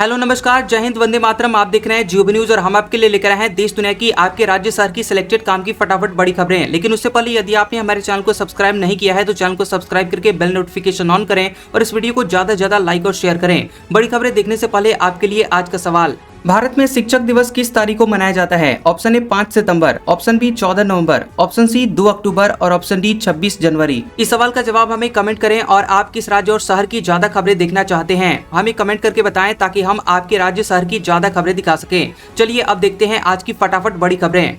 Hello नमस्कार, जय हिंद, वंदे मातरम। आप देख रहे हैं जियो न्यूज और हम आपके लिए लेकर आए हैं देश दुनिया की आपके राज्य शहर की सिलेक्टेड काम की फटाफट बड़ी खबरें। लेकिन उससे पहले यदि आपने हमारे चैनल को सब्सक्राइब नहीं किया है तो चैनल को सब्सक्राइब करके बेल नोटिफिकेशन ऑन करें और इस वीडियो को ज्यादा से ज्यादा लाइक और शेयर करें। बड़ी खबरें देखने से पहले आपके लिए आज का सवाल, भारत में शिक्षक दिवस किस तारीख को मनाया जाता है? ऑप्शन ए 5 सितंबर, ऑप्शन बी 14 नवंबर, ऑप्शन सी 2 अक्टूबर और ऑप्शन डी 26 जनवरी। इस सवाल का जवाब हमें कमेंट करें और आप किस राज्य और शहर की ज्यादा खबरें देखना चाहते हैं हमें कमेंट करके बताएं ताकि हम आपके राज्य शहर की ज्यादा खबरें दिखा सकें। चलिए अब देखते हैं आज की फटाफट बड़ी खबरें।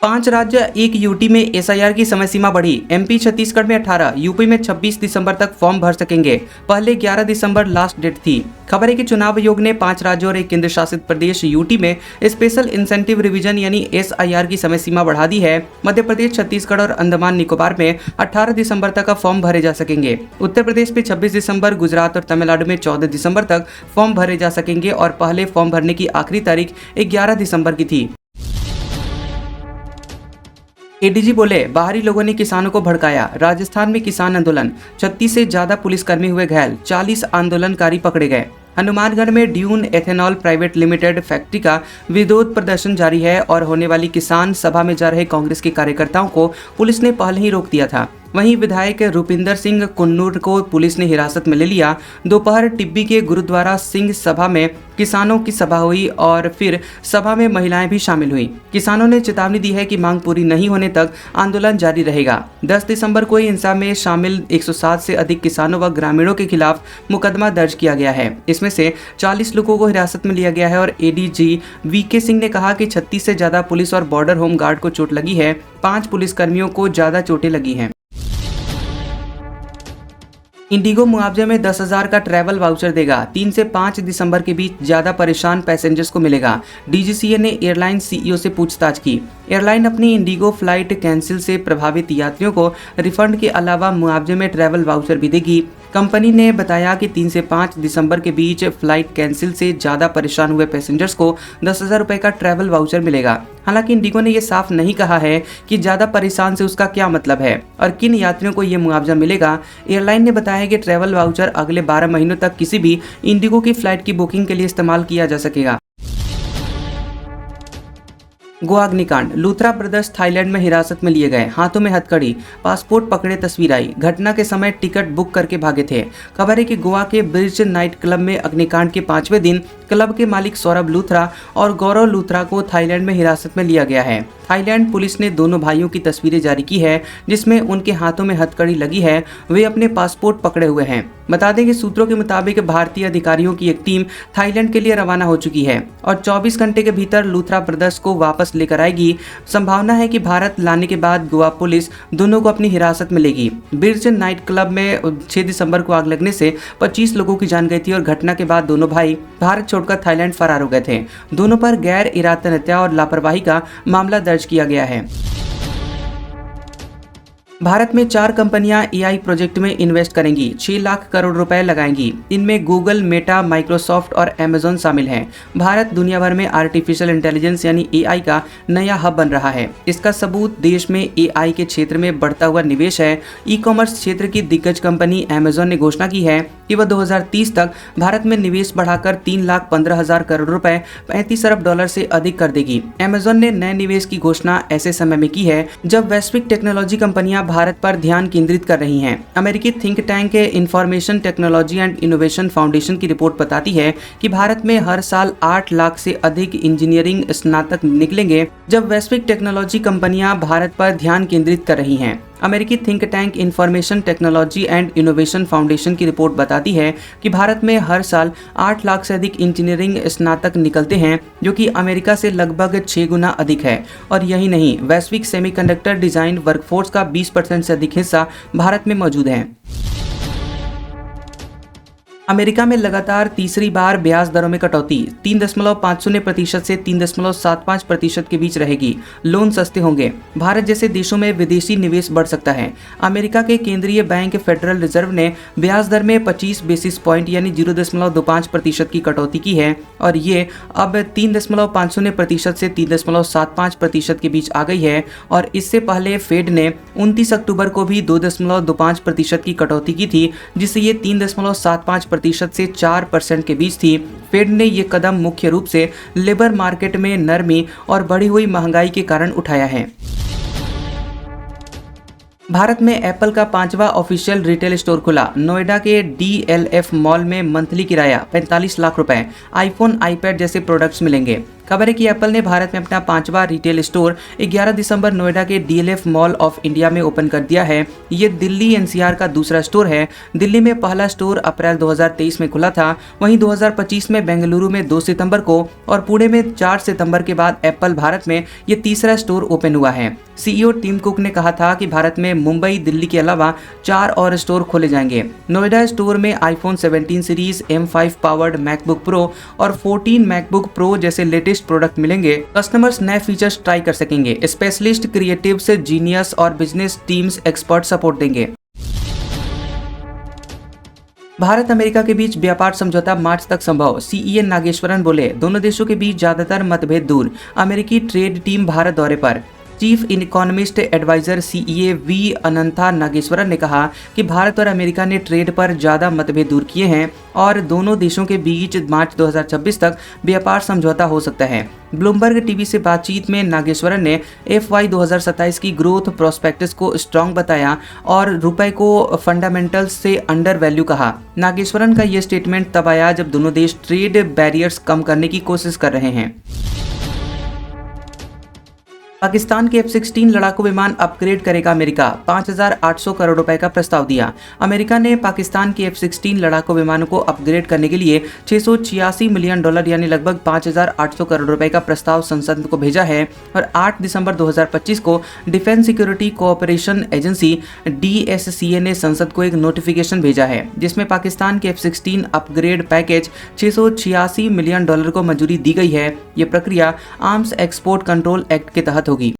5 राज्य 1 यूटी में एसआईआर की समय सीमा बढ़ी। एमपी छत्तीसगढ़ में 18, यूपी में 26 दिसंबर तक फॉर्म भर सकेंगे। पहले 11 दिसंबर लास्ट डेट थी। खबर है कि चुनाव आयोग ने 5 राज्यों और 1 केंद्र शासित प्रदेश यूटी में स्पेशल इंसेंटिव रिवीजन यानी एसआईआर की समय सीमा बढ़ा दी है। मध्य प्रदेश, छत्तीसगढ़ और अंडमान निकोबार में 18 दिसंबर तक का फॉर्म भरे जा सकेंगे। उत्तर प्रदेश में 26 दिसंबर, गुजरात और तमिलनाडु में 14 दिसंबर तक फॉर्म भरे जा सकेंगे और पहले फॉर्म भरने की आखिरी तारीख 11 दिसंबर की थी। एडीजी बोले, बाहरी लोगों ने किसानों को भड़काया। राजस्थान में किसान आंदोलन, 36 से ज्यादा पुलिसकर्मी हुए घायल, 40 आंदोलनकारी पकड़े गए। हनुमानगढ़ में dune ethanol private limited factory का विरोध प्रदर्शन जारी है और होने वाली किसान सभा में जा रहे कांग्रेस के कार्यकर्ताओं को पुलिस ने पहले ही रोक दिया था। वहीं विधायक रुपिंदर सिंह कुन्नूर को पुलिस ने हिरासत में ले लिया। दोपहर टिब्बी के गुरुद्वारा सिंह सभा में किसानों की सभा हुई और फिर सभा में महिलाएं भी शामिल हुई। किसानों ने चेतावनी दी है कि मांग पूरी नहीं होने तक आंदोलन जारी रहेगा। 10 दिसंबर को हिंसा में शामिल 107 से अधिक किसानों व ग्रामीणों के खिलाफ मुकदमा दर्ज किया गया है। इसमें से 40 लोगों को हिरासत में लिया गया है और एडीजी वीके सिंह ने कहा कि 36 से ज्यादा पुलिस और बॉर्डर होम गार्ड को चोट लगी है। 5 पुलिसकर्मियों को ज्यादा चोटें लगी हैं। इंडिगो मुआवजे में 10,000 का ट्रैवल वाउचर देगा। 3 से 5 दिसंबर के बीच ज्यादा परेशान पैसेंजर्स को मिलेगा। डीजीसीए ने एयरलाइन सीईओ से पूछताछ की। एयरलाइन अपनी इंडिगो फ्लाइट कैंसिल से प्रभावित यात्रियों को रिफंड के अलावा मुआवजे में ट्रैवल वाउचर भी देगी। कंपनी ने बताया कि 3 से 5 दिसंबर के बीच फ्लाइट कैंसिल से ज्यादा परेशान हुए पैसेंजर्स को 10,000 रुपए का ट्रैवल वाउचर मिलेगा। हालांकि इंडिगो ने यह साफ नहीं कहा है कि ज्यादा परेशान से उसका क्या मतलब है और किन यात्रियों को यह मुआवजा मिलेगा। एयरलाइन ने बताया कि ट्रैवल वाउचर अगले 12 महीनों तक किसी भी इंडिगो की फ्लाइट की बुकिंग के लिए इस्तेमाल किया जा सकेगा। गोवा अग्निकांड, लूथरा ब्रदर्स थाईलैंड में हिरासत में लिए गए। हाथों में हथकड़ी, पासपोर्ट पकड़े, तस्वीर आई। घटना के समय टिकट बुक करके भागे थे। खबर है कि गोवा के ब्रिज नाइट क्लब में अग्निकांड के 5वें दिन क्लब के मालिक सौरभ लूथरा और गौरव लूथरा को थाईलैंड में हिरासत में लिया गया है। थाईलैंड पुलिस ने दोनों भाइयों की तस्वीरें जारी की है जिसमें उनके हाथों में हथकड़ी लगी है। वे अपने पासपोर्ट पकड़े हुए हैं। बता दें कि सूत्रों के मुताबिक भारतीय अधिकारियों की एक टीम थाईलैंड के लिए रवाना हो चुकी है और 24 घंटे के भीतर लूथरा ब्रदर्स को वापस लेकर आएगी। संभावना है कि भारत लाने के बाद गोवा पुलिस दोनों को अपनी हिरासत में लेगी। ब्रिज नाइट क्लब में 6 दिसंबर को आग लगने से 25 लोगों की जान गई थी और घटना के बाद दोनों भाई भारत छोड़कर थाईलैंड फरार हो गए थे। दोनों पर गैर इरादतन हत्या और लापरवाही का मामला दर्ज किया गया है। भारत में 4 कंपनियां एआई प्रोजेक्ट में इन्वेस्ट करेंगी। 6 लाख करोड़ रुपए लगाएंगी। इनमें गूगल, मेटा, माइक्रोसॉफ्ट और अमेजॉन शामिल हैं। भारत दुनिया भर में आर्टिफिशियल इंटेलिजेंस यानी एआई का नया हब बन रहा है। इसका सबूत देश में एआई के क्षेत्र में बढ़ता हुआ निवेश है। ई कॉमर्स क्षेत्र की दिग्गज कंपनी अमेजॉन ने घोषणा की है कि वह 2030 तक भारत में निवेश बढ़ाकर 3,15,000 करोड़ रुपए, 35 अरब डॉलर से अधिक कर देगी। अमेजॉन ने नए निवेश की घोषणा ऐसे समय में की है जब वैश्विक टेक्नोलॉजी कंपनियां भारत पर ध्यान केंद्रित कर रही हैं। अमेरिकी think tank information technology and innovation foundation की रिपोर्ट बताती है कि भारत में हर साल 8 लाख से अधिक इंजीनियरिंग स्नातक निकलेंगे जब वैश्विक टेक्नोलॉजी कंपनियां भारत पर ध्यान केंद्रित कर रही हैं। अमेरिकी think tank information technology and innovation foundation की रिपोर्ट बताती है कि भारत में हर साल 8 लाख से अधिक इंजीनियरिंग स्नातक निकलते हैं जो कि अमेरिका से लगभग 6 गुना अधिक है। और यही नहीं, वैश्विक सेमीकंडक्टर डिजाइन वर्कफोर्स का 20% से अधिक हिस्सा भारत में मौजूद है। अमेरिका में लगातार तीसरी बार ब्याज दरों में कटौती 3.50% से 3.75% के बीच रहेगी। लोन सस्ते होंगे। भारत जैसे देशों में विदेशी निवेश बढ़ सकता है। अमेरिका के केंद्रीय बैंक फेडरल रिजर्व ने ब्याज दर में 25 बेसिस पॉइंट यानी 0.25% की कटौती की है और ये अब 3.50% से 3.75% के बीच आ गई है। और इससे पहले फेड ने 29 अक्टूबर को भी 2.25% की कटौती की थी जिससे ये 3.75% 5% से 4% के बीच थी। फेड ने ये कदम मुख्य रूप से लेबर मार्केट में नरमी और बढ़ी हुई महंगाई के कारण उठाया है। भारत में एप्पल का 5वां ऑफिशियल रिटेल स्टोर खुला। नोएडा के DLF मॉल में मंथली किराया 45 लाख रुपए, आईफोन, आईपैड जैसे प्रोडक्ट्स मिलेंगे। खबर है कि एप्पल ने भारत में अपना 5वां रिटेल स्टोर 11 दिसंबर नोएडा के DLF मॉल ऑफ इंडिया में ओपन कर दिया है। ये दिल्ली NCR का दूसरा स्टोर है। दिल्ली में पहला स्टोर अप्रैल 2023 में खुला था। वहीं 2025 में बेंगलुरु में 2 सितंबर को और पुणे में 4 सितंबर के बाद एप्पल भारत में ये तीसरा स्टोर ओपन हुआ है। CEO टिम कुक ने कहा था कि भारत में मुंबई, दिल्ली के अलावा 4 और स्टोर खोले जाएंगे। नोएडा स्टोर में iPhone 17 series, M5 powered MacBook pro और 14 मैकबुक प्रो जैसे लेटेस्ट प्रोडक्ट मिलेंगे। कस्टमर्स नए फीचर्स ट्राई कर सकेंगे। स्पेशलिस्ट, क्रिएटिव्स, जीनियस और बिजनेस टीम्स एक्सपर्ट सपोर्ट देंगे। भारत अमेरिका के बीच व्यापार समझौता मार्च तक संभव। CEN नागेश्वरन बोले, दोनों देशों के बीच ज्यादातर मतभेद दूर। अमेरिकी ट्रेड टीम भारत दौरे पर। Chief economist adviser CEA V Anantha Nageswaran ने कहा कि भारत और अमेरिका ने ट्रेड पर ज्यादा मतभेद दूर किए हैं और दोनों देशों के बीच मार्च 2026 तक व्यापार समझौता हो सकता है। ब्लूमबर्ग टीवी से बातचीत में नागेश्वरन ने FY 2027 की ग्रोथ प्रोस्पेक्टस को स्ट्रांग बताया और रुपए को फंडामेंटल्स से अंडर वैल्यू कहा। नागेश्वरन का यह स्टेटमेंट तब आया जब दोनों देश ट्रेड बैरियर्स कम करने की कोशिश कर रहे हैं। पाकिस्तान के F-16 लड़ाकू विमान अपग्रेड करेगा अमेरिका। 5,800 करोड़ रुपए का प्रस्ताव दिया। अमेरिका ने पाकिस्तान के F-16 लड़ाकू विमानों को अपग्रेड करने के लिए $686 मिलियन यानी लगभग 5,800 करोड़ रुपए का प्रस्ताव संसद को भेजा है और 8 दिसंबर 2025 को defence security cooperation agency DSCA ने संसद को एक नोटिफिकेशन भेजा है जिसमें पाकिस्तान के F-16 अपग्रेड पैकेज $686 मिलियन को मंजूरी दी गई है। ये प्रक्रिया आर्म्स एक्सपोर्ट कंट्रोल एक्ट के तहत होगी।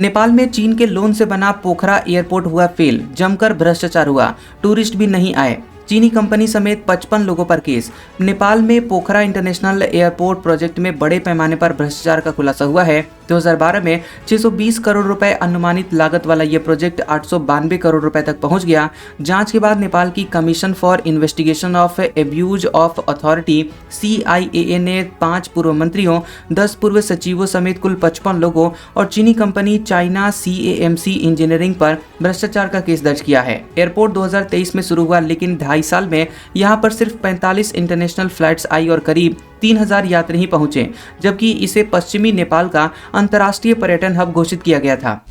नेपाल में चीन के लोन से बना पोखरा एयरपोर्ट हुआ फेल। जमकर भ्रष्टाचार हुआ, टूरिस्ट भी नहीं आए। चीनी कंपनी समेत 55 लोगों पर केस। नेपाल में पोखरा इंटरनेशनल एयरपोर्ट प्रोजेक्ट में बड़े पैमाने पर भ्रष्टाचार का खुलासा हुआ है। 2012 में 620 करोड़ रुपए अनुमानित लागत वाला यह प्रोजेक्ट 892 करोड़ रुपए तक पहुंच गया। जांच के बाद नेपाल की commission for investigation of abuse of authority CIAA ने 5 पूर्व मंत्रियों, 10 पूर्व सचिवों समेत कुल 55 लोगों और चीनी कंपनी चाइना CAMC इंजीनियरिंग पर भ्रष्टाचार का केस दर्ज किया है। एयरपोर्ट 2023 में शुरू हुआ लेकिन 2.5 साल में यहां पर सिर्फ 45 इंटरनेशनल फ्लाइट्स आई और करीब 3,000 यात्री ही पहुंचे, जबकि इसे पश्चिमी नेपाल का अंतर्राष्ट्रीय पर्यटन हब घोषित किया गया था।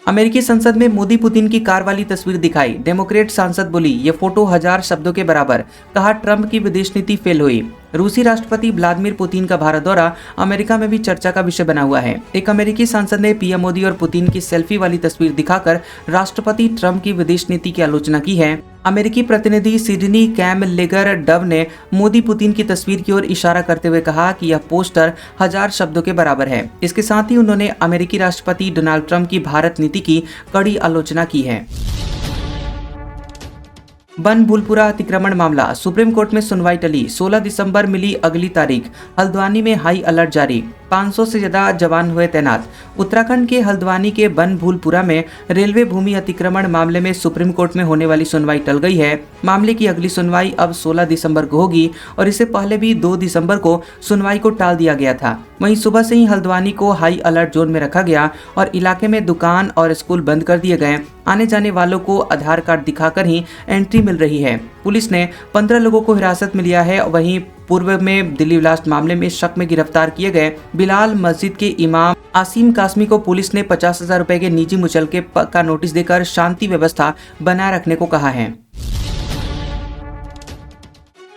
अमेरिकी संसद में मोदी पुतिन की कार वाली तस्वीर दिखाई। डेमोक्रेट सांसद बोली, ये फोटो 1000 शब्दों के बराबर। कहा, ट्रंप की विदेश नीति फेल हुई। रूसी राष्ट्रपति व्लादिमीर पुतिन का भारत दौरा अमेरिका में भी चर्चा का विषय बना हुआ है। एक अमेरिकी सांसद ने PM मोदी और पुतिन की सेल्फी वाली तस्वीर दिखाकर राष्ट्रपति ट्रंप की विदेश नीति की आलोचना की है। अमेरिकी प्रतिनिधि सिडनी कैमलेगर डव ने मोदी पुतिन की तस्वीर की ओर इशारा करते हुए कहा कि यह पोस्टर 1000 शब्दों के बराबर है। इसके साथ ही उन्होंने अमेरिकी राष्ट्रपति डोनाल्ड ट्रंप की भारत नीति की कड़ी आलोचना की है। बनभूलपुरा अतिक्रमण मामला, सुप्रीम कोर्ट में सुनवाई टली। 16 दिसंबर मिली अगली तारीख। हल्द्वानी में हाई अलर्ट जारी, 500 से ज्यादा जवान हुए तैनात। उत्तराखंड के हल्द्वानी के बनभूलपुरा में रेलवे भूमि अतिक्रमण मामले में सुप्रीम कोर्ट में होने वाली सुनवाई टल गई है। मामले की अगली सुनवाई अब 16 दिसंबर को होगी और इससे पहले भी 2 दिसंबर को सुनवाई को टाल दिया गया था। वहीं सुबह से ही हल्द्वानी को हाई अलर्ट जोन में रखा गया और इलाके में दुकान और स्कूल बंद कर दिए गए। आने जाने वालों को आधार कार्ड दिखाकर ही एंट्री मिल रही है। पुलिस ने 15 लोगों को हिरासत में लिया है। वहीं पूर्व में दिल्ली ब्लास्ट मामले में शक में गिरफ्तार किए गए बिलाल मस्जिद के इमाम आसिम कासमी को पुलिस ने 50,000 रुपए के निजी मुचलके का नोटिस देकर शांति व्यवस्था बनाए रखने को कहा है।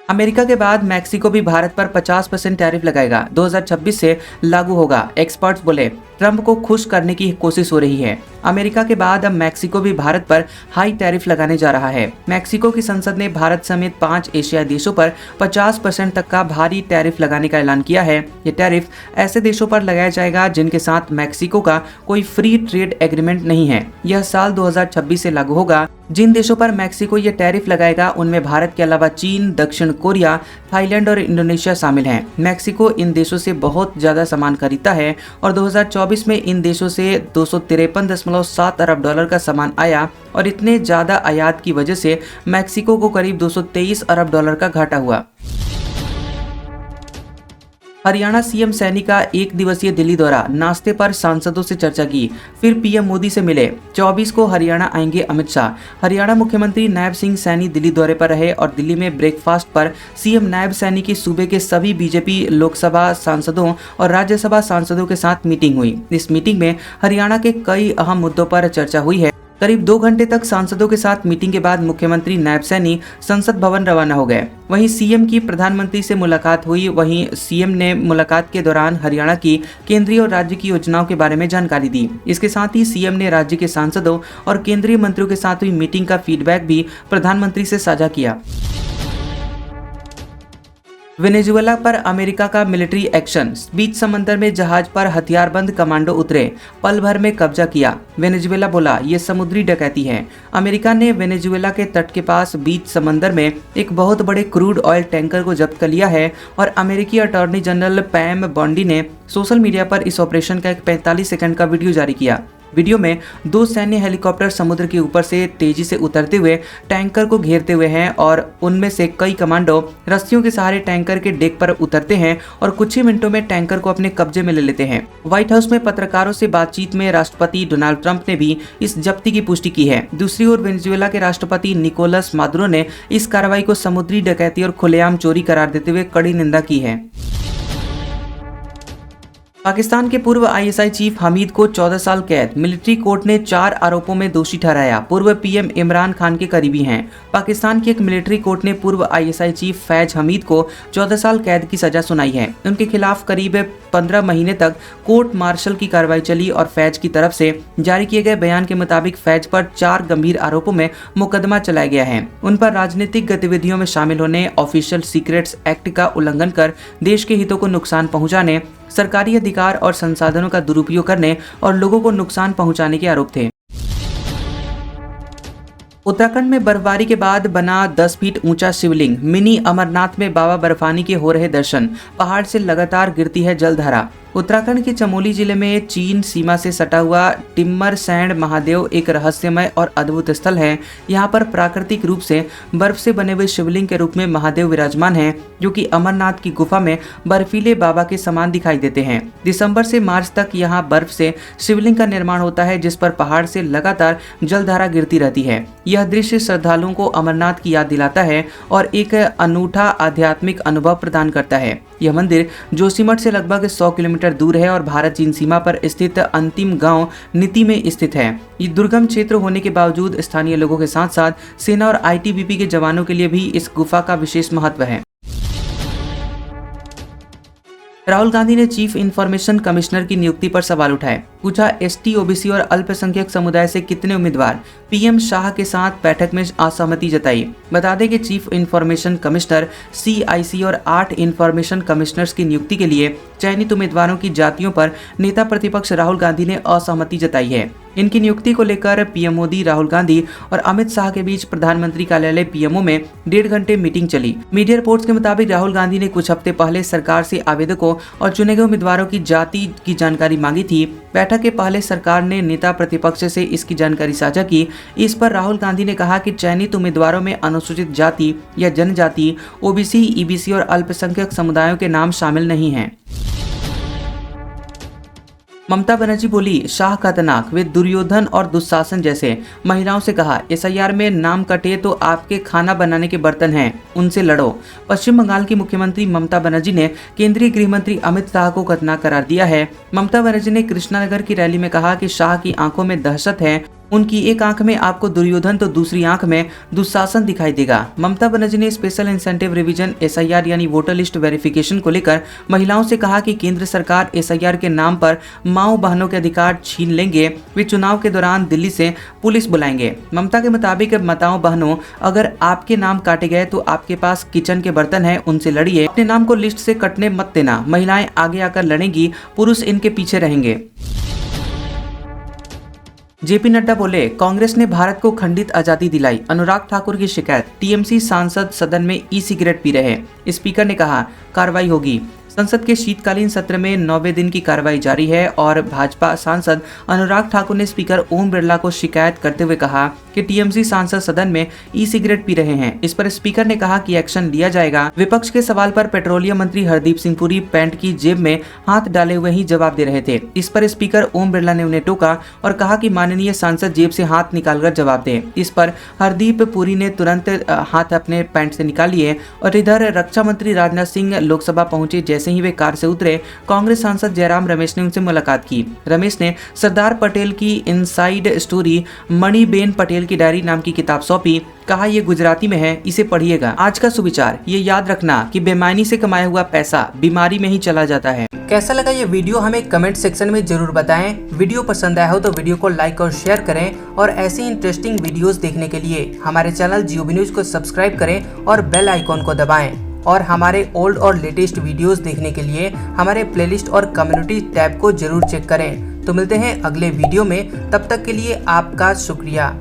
अमेरिका के बाद मैक्सिको भी भारत पर 50% टैरिफ लगाएगा। 2026 से लागू होगा। एक्सपर्ट्स बोले, ट्रंप को खुश करने की कोशिश हो रही है। अमेरिका के बाद अब मैक्सिको भी भारत पर हाई टैरिफ लगाने जा रहा है। मैक्सिको की संसद ने भारत समेत 5 एशियाई देशों पर 50% तक का भारी टैरिफ लगाने का ऐलान किया है। ये टैरिफ ऐसे देशों पर लगाया जाएगा जिनके साथ मैक्सिको का कोई फ्री ट्रेड एग्रीमेंट नहीं है। यह साल 2026 से लागू होगा। जिन देशों पर मैक्सिको ये टैरिफ लगाएगा उनमें भारत के अलावा चीन, दक्षिण कोरिया, थाईलैंड और इंडोनेशिया शामिल हैं। मैक्सिको इन देशों से बहुत ज्यादा सामान खरीदता है और 2024 में इन देशों से 253 $2.7 अरब का सामान आया और इतने ज्यादा आयात की वजह से मैक्सिको को करीब $223 अरब का घाटा हुआ। हरियाणा सीएम सैनी का 1 दिवसीय दिल्ली दौरा, नाश्ते पर सांसदों से चर्चा की, फिर पीएम मोदी से मिले। 24 को हरियाणा आएंगे अमित शाह। हरियाणा मुख्यमंत्री नायब सिंह सैनी दिल्ली दौरे पर रहे और दिल्ली में ब्रेकफास्ट पर सीएम नायब सैनी की सूबे के सभी बीजेपी लोकसभा सांसदों और राज्यसभा सांसदों के साथ मीटिंग हुई। इस मीटिंग में हरियाणा के कई अहम मुद्दों पर चर्चा हुई है। करीब 2 घंटे तक सांसदों के साथ मीटिंग के बाद मुख्यमंत्री नायब सैनी संसद भवन रवाना हो गए। वहीं सीएम की प्रधानमंत्री से मुलाकात हुई। वहीं सीएम ने मुलाकात के दौरान हरियाणा की केंद्रीय और राज्य की योजनाओं के बारे में जानकारी दी। इसके साथ ही सीएम ने राज्य के सांसदों और केंद्रीय मंत्रियों के साथ हुई मीटिंग का फीडबैक भी प्रधानमंत्री से साझा किया। वेनेजुएला पर अमेरिका का मिलिट्री एक्शन, बीच समंदर में जहाज पर हथियारबंद कमांडो उतरे, पल भर में कब्जा किया। वेनेजुएला बोला ये समुद्री डकैती है। अमेरिका ने वेनेजुएला के तट के पास बीच समंदर में एक बहुत बड़े क्रूड ऑयल टैंकर को जब्त कर लिया है और अमेरिकी अटॉर्नी जनरल पैम बॉन्डी ने सोशल मीडिया पर इस ऑपरेशन का एक 45 सेकंड का वीडियो जारी किया। वीडियो में 2 सैन्य हेलीकॉप्टर समुद्र के ऊपर से तेजी से उतरते हुए टैंकर को घेरते हुए हैं और उनमें से कई कमांडो रस्सियों के सहारे टैंकर के डेक पर उतरते हैं और कुछ ही मिनटों में टैंकर को अपने कब्जे में ले लेते हैं। व्हाइट हाउस में पत्रकारों से बातचीत में राष्ट्रपति डोनाल्ड ट्रंप ने भी इस जब्ती की पुष्टि की है। दूसरी ओर वेनेजुएला के राष्ट्रपति निकोलस मादुरो ने इस कार्रवाई को समुद्री डकैती और खुलेआम चोरी करार देते हुए कड़ी निंदा की है। पाकिस्तान के पूर्व आईएसआई चीफ हमीद को 14 साल कैद, मिलिट्री कोर्ट ने 4 आरोपों में दोषी ठहराया। पूर्व पीएम इमरान खान के करीबी हैं। पाकिस्तान की एक मिलिट्री कोर्ट ने पूर्व आईएसआई चीफ फैज हमीद को 14 साल कैद की सजा सुनाई है। उनके खिलाफ करीब 15 महीने तक कोर्ट मार्शल की कार्रवाई चली और फैज की तरफ से जारी किए गए बयान के मुताबिक फैज पर 4 गंभीर आरोपों में मुकदमा चलाया गया है। उन पर राजनीतिक गतिविधियों में शामिल होने, ऑफिशियल सीक्रेट्स एक्ट का उल्लंघन कर देश के हितों को नुकसान पहुंचाने, सरकारी अधिकार और संसाधनों का दुरुपयोग करने और लोगों को नुकसान पहुंचाने के आरोप थे। उत्तराखंड में बर्फबारी के बाद बना 10 फीट ऊंचा शिवलिंग, मिनी अमरनाथ में बाबा बर्फानी के हो रहे दर्शन, पहाड़ से लगातार गिरती है जलधारा। उत्तराखंड के चमोली जिले में चीन सीमा से सटा हुआ टिम्मर सैंड महादेव एक रहस्यमय और अद्भुत स्थल है। यहाँ पर प्राकृतिक रूप से बर्फ से बने हुए शिवलिंग के रूप में महादेव विराजमान हैं, जो कि अमरनाथ की गुफा में बर्फीले बाबा के समान दिखाई देते हैं। दिसंबर से मार्च तक यहाँ बर्फ से शिवलिंग का निर्माण होता है, जिस पर पहाड़ से लगातार जलधारा गिरती रहती है। यह दृश्य श्रद्धालुओं को अमरनाथ की याद दिलाता है और एक अनूठा आध्यात्मिक अनुभव प्रदान करता है। यह मंदिर जोशीमठ से लगभग 100 किलोमीटर दूर है और भारत चीन सीमा पर स्थित अंतिम गांव नीति में स्थित है। ये दुर्गम क्षेत्र होने के बावजूद स्थानीय लोगों के साथ साथ सेना और आईटीबीपी के जवानों के लिए भी इस गुफा का विशेष महत्व है। राहुल गांधी ने चीफ इंफॉर्मेशन कमिश्नर की नियुक्ति पर सवाल उठाए। पूछा, एसटी, ओबीसी और अल्पसंख्यक समुदाय से कितने उम्मीदवार? पीएम शाह के साथ बैठक में असहमति जताई। बता दें कि चीफ इंफॉर्मेशन कमिश्नर, सीआईसी और 8 इंफॉर्मेशन कमिश्नर्स की नियुक्ति के लिए चयनित उम्मीदवारों की जातियों पर नेता प्रतिपक्ष राहुल गांधी ने असहमति जताई है। इनकी नियुक्ति को लेकर पीएम मोदी, राहुल गांधी और अमित शाह के बीच प्रधानमंत्री कार्यालय पीएमओ में 1.5 घंटे मीटिंग चली। मीडिया रिपोर्ट्स के मुताबिक राहुल गांधी ने कुछ हफ्ते पहले सरकार से आवेदकों और चुने गए उम्मीदवारों की जाति की जानकारी मांगी थी। बैठक के पहले सरकार ने नेता प्रतिपक्ष से इसकी जानकारी साझा की। इस पर राहुल गांधी ने कहा कि चयनित उम्मीदवारों में अनुसूचित जाति या जनजाति, ओबीसी, ईबीसी और अल्पसंख्यक समुदायों के नाम शामिल नहीं हैं। ममता बनर्जी बोली, शाह खतरनाक, वे दुर्योधन और दुशासन जैसे। महिलाओं से कहा, एसआईआर में नाम कटे तो आपके खाना बनाने के बर्तन हैं, उनसे लड़ो। पश्चिम बंगाल की मुख्यमंत्री ममता बनर्जी ने केंद्रीय गृह मंत्री अमित शाह को खतरनाक करार दिया है। ममता बनर्जी ने कृष्णानगर की रैली में कहा कि शाह की आंखों में दहशत है। उनकी एक आंख में आपको दुर्योधन तो दूसरी आंख में दुशासन दिखाई देगा। ममता बनर्जी ने स्पेशल इंसेंटिव रिवीजन एसआईआर यानी वोटर लिस्ट वेरिफिकेशन को लेकर महिलाओं से कहा कि केंद्र सरकार एसआईआर के नाम पर माओ बहनों के अधिकार छीन लेंगे। वे चुनाव के दौरान दिल्ली से पुलिस बुलाएंगे। ममता के मुताबिक माताओं बहनों, अगर आपके नाम काटे गए तो आपके पास किचन के बर्तन हैं, उनसे लड़िए। अपने नाम को लिस्ट से कटने मत देना। महिलाएं आगे आकर लड़ेंगी, पुरुष इनके पीछे रहेंगे। जेपी नड्डा बोले, कांग्रेस ने भारत को खंडित आजादी दिलाई। अनुराग ठाकुर की शिकायत, टीएमसी सांसद सदन में ई सिगरेट पी रहे। स्पीकर ने कहा कार्रवाई होगी। संसद के शीतकालीन सत्र में 9वें दिन की कार्रवाई जारी है और भाजपा सांसद अनुराग ठाकुर ने स्पीकर ओम बिरला को शिकायत करते हुए कहा कि टीएमसी सांसद सदन में ई सिगरेट पी रहे हैं। इस पर स्पीकर ने कहा कि एक्शन लिया जाएगा। विपक्ष के सवाल पर पेट्रोलियम मंत्री हरदीप सिंह पुरी पैंट की जेब में हाथ डाले हुए ही जवाब दे रहे थे। इस पर स्पीकर ओम बिरला ने उन्हें टोका और कहा कि माननीय सांसद जेब से हाथ निकालकर जवाब दें। इस पर हरदीप पुरी ने तुरंत हाथ अपने पैंट से निकाल लिए और इधर रक्षा मंत्री राजनाथ सिंह लोकसभा पहुंचे। जैसे ही वे कार से उतरे, कांग्रेस सांसद जयराम रमेश ने उनसे मुलाकात की। रमेश ने सरदार पटेल की इनसाइड स्टोरी मणिबेन पटेल की डायरी नाम की किताब सौंपी। कहा ये गुजराती में है, इसे पढ़िएगा। आज का सुविचार ये याद रखना कि बेईमानी से कमाया हुआ पैसा बीमारी में ही चला जाता है। कैसा लगा ये वीडियो हमें कमेंट सेक्शन में जरूर बताएं। वीडियो पसंद आया हो तो वीडियो को लाइक और शेयर करें और ऐसी इंटरेस्टिंग वीडियोस देखने के लिए हमारे चैनल जियोबी न्यूज को सब्सक्राइब करें और बेल आइकॉन को दबाएं। और हमारे ओल्ड और लेटेस्ट वीडियोस देखने के लिए हमारे प्लेलिस्ट और कम्युनिटी टैब को जरूर चेक करें। तो मिलते हैं अगले वीडियो में, तब तक के लिए आपका शुक्रिया।